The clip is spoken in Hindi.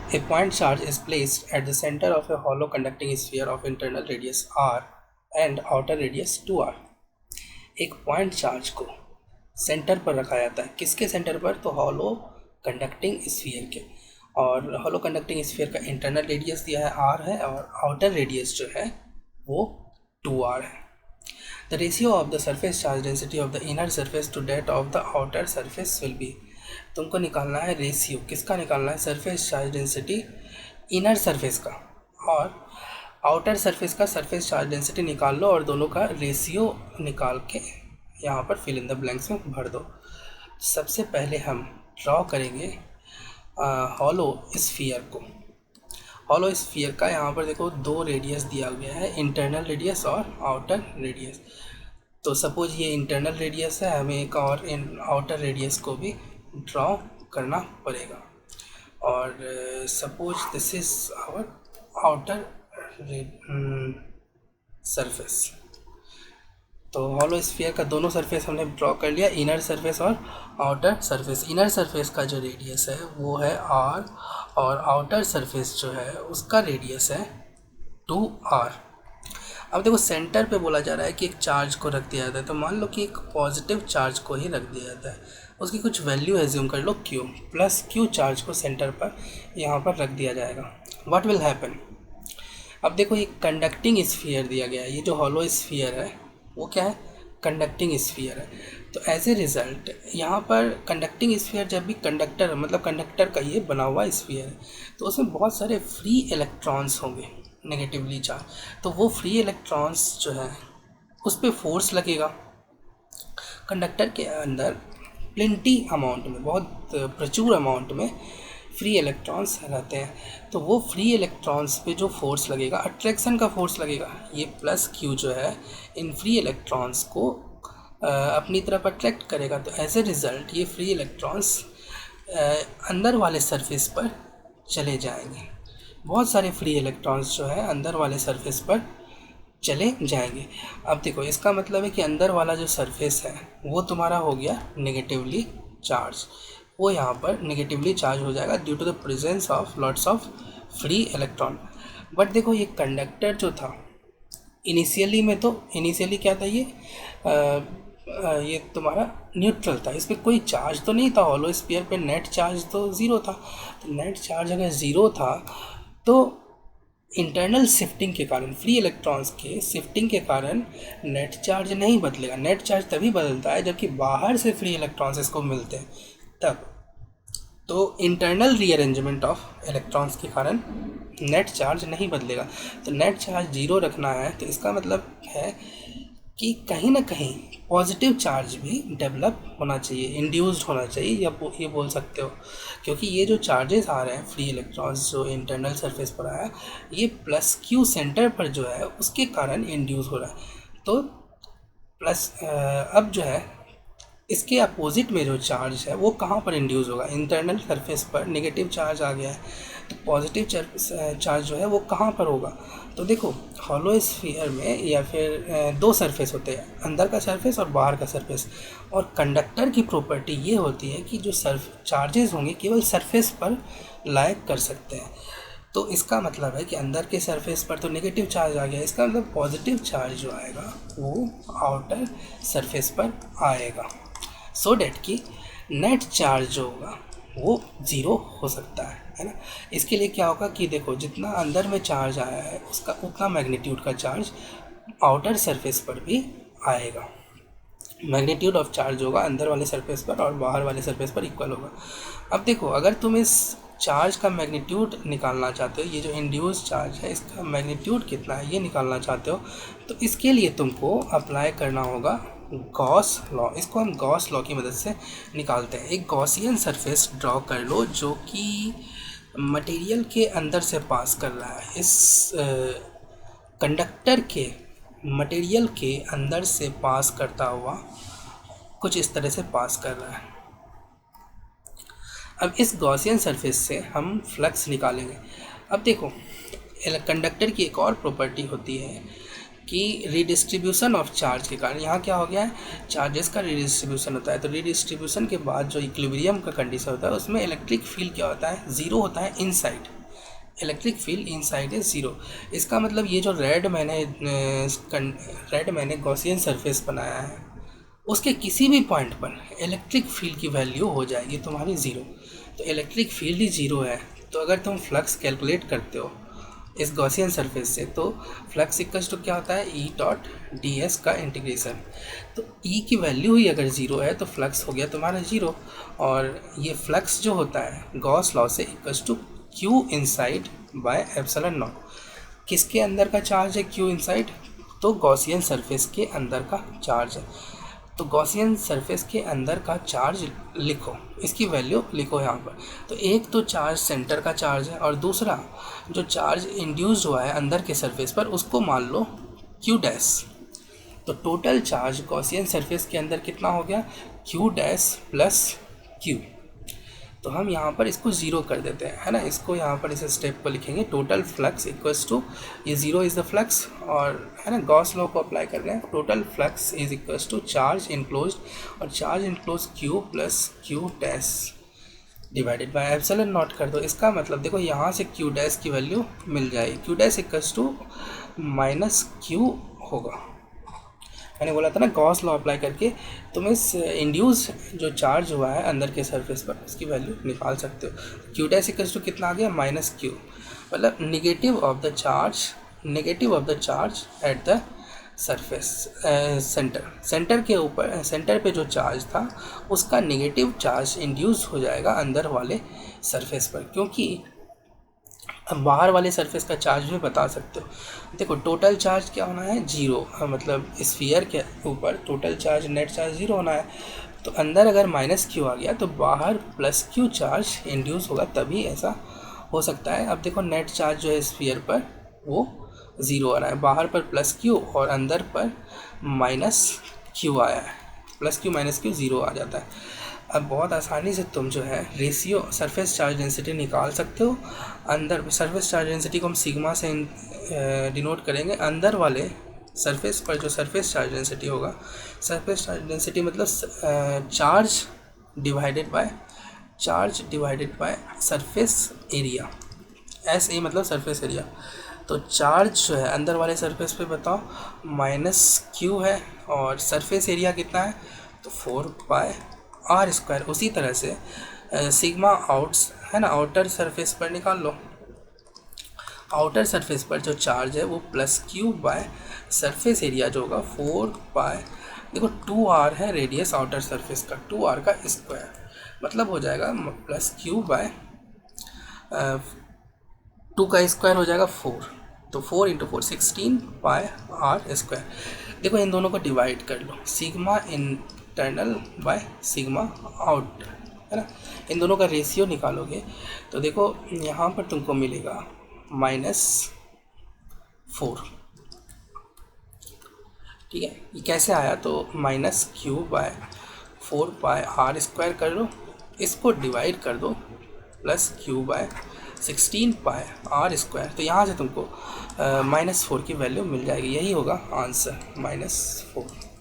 A point charge is placed at the center of a hollow conducting sphere of internal radius r and outer radius 2r. एक पॉइंट चार्ज को सेंटर पर रखा जाता है। किसके सेंटर पर? तो हॉलो कंडक्टिंग स्फीयर के। और हॉलो कंडक्टिंग स्फीयर का इंटरनल रेडियस दिया है r है और आउटर रेडियस जो है वो 2r है। The ratio of the surface charge density of the inner surface to that of the outer surface will be. तुमको निकालना है रेशियो। किसका निकालना है? Surface charge density inner surface का और आउटर सरफेस का सरफेस चार्ज डेंसिटी निकाल लो और दोनों का रेशियो निकाल के यहाँ पर फिल इन द ब्लैंक्स में भर दो। सबसे पहले हम ड्रॉ करेंगे हॉलो स्फीयर को। हॉलो स्फीयर का यहाँ पर देखो दो रेडियस दिया गया है, इंटरनल रेडियस और आउटर रेडियस। तो सपोज ये इंटरनल रेडियस है, हमें एक और आउटर रेडियस को भी ड्रॉ करना पड़ेगा। और suppose this is our outer surface. तो हॉलो स्फीयर का दोनों सरफेस हमने ड्रॉ कर लिया, इनर सरफेस और आउटर सरफेस। इनर सरफेस का जो रेडियस है वो है r और आउटर सरफेस जो है उसका रेडियस है 2r। अब देखो सेंटर पे बोला जा रहा है कि एक चार्ज को रख दिया जाता है, तो मान लो कि एक पॉजिटिव चार्ज को ही रख दिया जाता है। उसकी कुछ वैल्यू एज्यूम कर लो q, प्लस q चार्ज को सेंटर पर यहाँ पर रख दिया जाएगा। What will happen? अब देखो ये कंडक्टिंग स्फीयर दिया गया है, ये जो हॉलो स्फीयर है वो क्या है? कंडक्टिंग स्फीयर है। तो एज ए रिज़ल्ट यहाँ पर कंडक्टिंग स्फीयर जब भी कंडक्टर मतलब कंडक्टर का ये बना हुआ स्फीयर है तो उसमें बहुत सारे फ्री इलेक्ट्रॉन्स होंगे नेगेटिवली चार्ज। तो वो फ्री इलेक्ट्रॉन्स जो है उस पर फोर्स लगेगा। कंडक्टर के अंदर प्लेंटी अमाउंट में, बहुत प्रचुर अमाउंट में फ्री इलेक्ट्रॉन्स रहते हैं। तो वो फ्री इलेक्ट्रॉन्स पे जो फोर्स लगेगा, अट्रैक्शन का फोर्स लगेगा, ये प्लस क्यू जो है इन फ्री इलेक्ट्रॉन्स को अपनी तरफ अट्रैक्ट करेगा। तो एज ए रिज़ल्ट ये फ्री इलेक्ट्रॉन्स अंदर वाले सरफेस पर चले जाएंगे। बहुत सारे फ्री इलेक्ट्रॉन्स जो है अंदर वाले सरफेस पर चले जाएंगे। अब देखो इसका मतलब है कि अंदर वाला जो सरफेस है वो तुम्हारा हो गया नेगेटिवली चार्ज, वो यहाँ पर नेगेटिवली चार्ज हो जाएगा due to the presence of lots of free electron. But देखो ये कंडक्टर जो था इनिशियली क्या था? ये तुम्हारा न्यूट्रल था, इस पर कोई चार्ज तो नहीं था। हॉलो स्फीयर पे नेट चार्ज तो ज़ीरो था। तो नेट चार्ज अगर ज़ीरो था तो इंटरनल शिफ्टिंग के कारण, फ्री इलेक्ट्रॉन्स के शिफ्टिंग के कारण नेट चार्ज नहीं बदलेगा। नेट चार्ज तभी बदलता है जबकि बाहर से फ्री इलेक्ट्रॉन्स इसको मिलते हैं तब। तो इंटरनल रीअरेंजमेंट ऑफ इलेक्ट्रॉन्स के कारण नेट चार्ज नहीं बदलेगा। तो नेट चार्ज जीरो रखना है तो इसका मतलब है कि कहीं ना कहीं पॉजिटिव चार्ज भी डेवलप होना चाहिए, इंड्यूस्ड होना चाहिए, या ये बोल सकते हो। क्योंकि ये जो चार्जेस आ रहे हैं फ्री इलेक्ट्रॉन्स जो इंटरनल सरफेस पर आया, ये प्लस क्यू सेंटर पर जो है उसके कारण इंड्यूस हो रहा है। तो प्लस अब जो है इसके अपोजिट में जो चार्ज है वो कहाँ पर इंड्यूस होगा? इंटरनल सरफेस पर नेगेटिव चार्ज आ गया है, तो पॉजिटिव चार्ज जो है वो कहाँ पर होगा? तो देखो हॉलो स्फीयर में या फिर दो सरफेस होते हैं, अंदर का सरफेस और बाहर का सरफेस। और कंडक्टर की प्रॉपर्टी ये होती है कि जो चार्जेस होंगे केवल सरफेस पर लाइक कर सकते हैं। तो इसका मतलब है कि अंदर के सरफेस पर तो नेगेटिव चार्ज आ गया, इसका मतलब पॉजिटिव चार्ज जो आएगा वो आउटर सरफेस पर आएगा, सो डैट कि नेट चार्ज जो होगा वो ज़ीरो हो सकता है ना। इसके लिए क्या होगा कि देखो जितना अंदर में चार्ज आया है उसका उतना मैग्नीट्यूड का चार्ज आउटर सरफेस पर भी आएगा। मैग्नीट्यूड ऑफ चार्ज होगा अंदर वाले सरफेस पर और बाहर वाले सरफेस पर इक्वल होगा। अब देखो अगर तुम इस चार्ज का मैग्नीट्यूड निकालना चाहते हो, ये जो इंड्यूस चार्ज है इसका मैग्नीट्यूड कितना है ये निकालना चाहते हो, तो इसके लिए तुमको अप्लाई करना होगा गॉस लॉ। इसको हम गॉस लॉ की मदद से निकालते हैं। एक गॉसियन सरफेस ड्रॉ कर लो जो कि मटेरियल के अंदर से पास कर रहा है। इस कंडक्टर के मटेरियल के अंदर से पास करता हुआ कुछ इस तरह से पास कर रहा है। अब इस गॉसियन सरफेस से हम फ्लक्स निकालेंगे। अब देखो कंडक्टर की एक और प्रॉपर्टी होती है कि रिडिस्ट्रीब्यूशन ऑफ चार्ज के कारण यहाँ क्या हो गया है, चार्जेस का रिडिस्ट्रीब्यूशन होता है। तो रिडिस्ट्रीब्यूशन के बाद जो इक्विलिब्रियम का कंडीशन होता है उसमें इलेक्ट्रिक फील्ड क्या होता है, ज़ीरो होता है inside. Electric field inside is zero. इसका मतलब ये जो रेड मैंने गॉसियन सरफेस बनाया है उसके किसी भी पॉइंट पर इलेक्ट्रिक फील्ड की वैल्यू हो जाएगी तुम्हारी ज़ीरो। तो इलेक्ट्रिक फील्ड ही ज़ीरो है, तो अगर तुम फ्लक्स कैलकुलेट करते हो इस गॉसियन सरफेस से, तो फ्लक्स इक्वल्स टू क्या होता है, ई डॉट डी एस का इंटीग्रेशन। तो ई की वैल्यू ही अगर ज़ीरो है तो फ्लक्स हो गया तुम्हारा ज़ीरो। और ये फ्लक्स जो होता है गॉस लॉ से equals to Q inside by epsilon naught. किसके अंदर का चार्ज है क्यू इनसाइड, तो गॉसियन सरफेस के अंदर का चार्ज है। तो गॉसियन सरफेस के अंदर का चार्ज लिखो, इसकी वैल्यू लिखो यहाँ पर। तो एक तो चार्ज सेंटर का चार्ज है और दूसरा जो चार्ज इंड्यूस्ड हुआ है अंदर के सरफेस पर उसको मान लो क्यू डैश। तो टोटल चार्ज गॉसियन सरफेस के अंदर कितना हो गया, क्यू डैश प्लस क्यू। तो हम यहाँ पर इसको ज़ीरो कर देते हैं, है ना। इसको यहाँ पर इस स्टेप को लिखेंगे, टोटल फ्लक्स इक्वल्स टू, ये ज़ीरो इज़ द फ्लक्स और है ना गॉस लॉ को अप्लाई कर रहे हैं। Total flux is equals to charge enclosed, और charge enclose Q plus Q dash divided by epsilon naught कर दो। इसका मतलब देखो यहाँ से क्यू डैश की वैल्यू मिल जाएगी, Q dash equals to minus Q होगा। मैंने बोला था ना गॉस लॉ अप्लाई करके तुम इस इंड्यूस जो चार्ज हुआ है अंदर के सरफेस पर उसकी वैल्यू निकाल सकते हो। क्यू डैश इक्वल्स टू कितना आ गया, माइनस क्यू, मतलब negative of the charge at the surface centre के ऊपर, सेंटर पे जो चार्ज था उसका नेगेटिव चार्ज इंड्यूस हो जाएगा अंदर वाले सरफेस पर, क्योंकि अब बाहर वाले सरफेस का चार्ज भी बता सकते हो। देखो टोटल चार्ज क्या होना है, जीरो, मतलब स्फीयर के ऊपर total charge net charge zero होना है। तो अंदर अगर माइनस क्यू आ गया तो बाहर प्लस क्यू चार्ज इंड्यूस होगा, तभी ऐसा हो सकता है। अब देखो नेट चार्ज जो है स्फीयर पर वो ज़ीरो आ रहा है, बाहर पर प्लस क्यू और अंदर पर माइनस क्यू आया है, plus Q minus Q zero आ जाता है। अब बहुत आसानी से तुम जो है रेशियो सरफेस चार्ज डेंसिटी निकाल सकते हो। अंदर सरफेस चार्ज डेंसिटी को हम सिग्मा से डिनोट करेंगे। अंदर वाले सरफेस पर जो सरफेस चार्ज डेंसिटी होगा, सरफेस चार्ज डेंसिटी मतलब charge divided by surface area, S A मतलब सरफेस एरिया। तो चार्ज जो है अंदर वाले सरफेस पे बताओ माइनस क्यू है और सरफेस एरिया कितना है, तो 4 पाई r²। उसी तरह से सिग्मा आउट्स है ना, आउटर सरफेस पर निकाल लो। आउटर सरफेस पर जो चार्ज है वो plus Q by surface area जो होगा 4 पाई, देखो 2r है रेडियस आउटर सरफेस का, 2r का स्क्वायर, मतलब हो जाएगा प्लस क्यू बाय 2 का स्क्वायर हो जाएगा 4, तो 4 × 4 16 पाई r²। देखो इन दोनों को डिवाइड कर लो, sigma internal by sigma out, है ना। इन दोनों का रेशियो निकालोगे तो देखो यहाँ पर तुमको मिलेगा -4, ठीक है। ये कैसे आया, तो minus Q by 4 pi r² कर लो, इसको डिवाइड कर दो plus Q by 16 pi r²। तो यहाँ से तुमको -4 की वैल्यू मिल जाएगी, यही होगा आंसर, -4।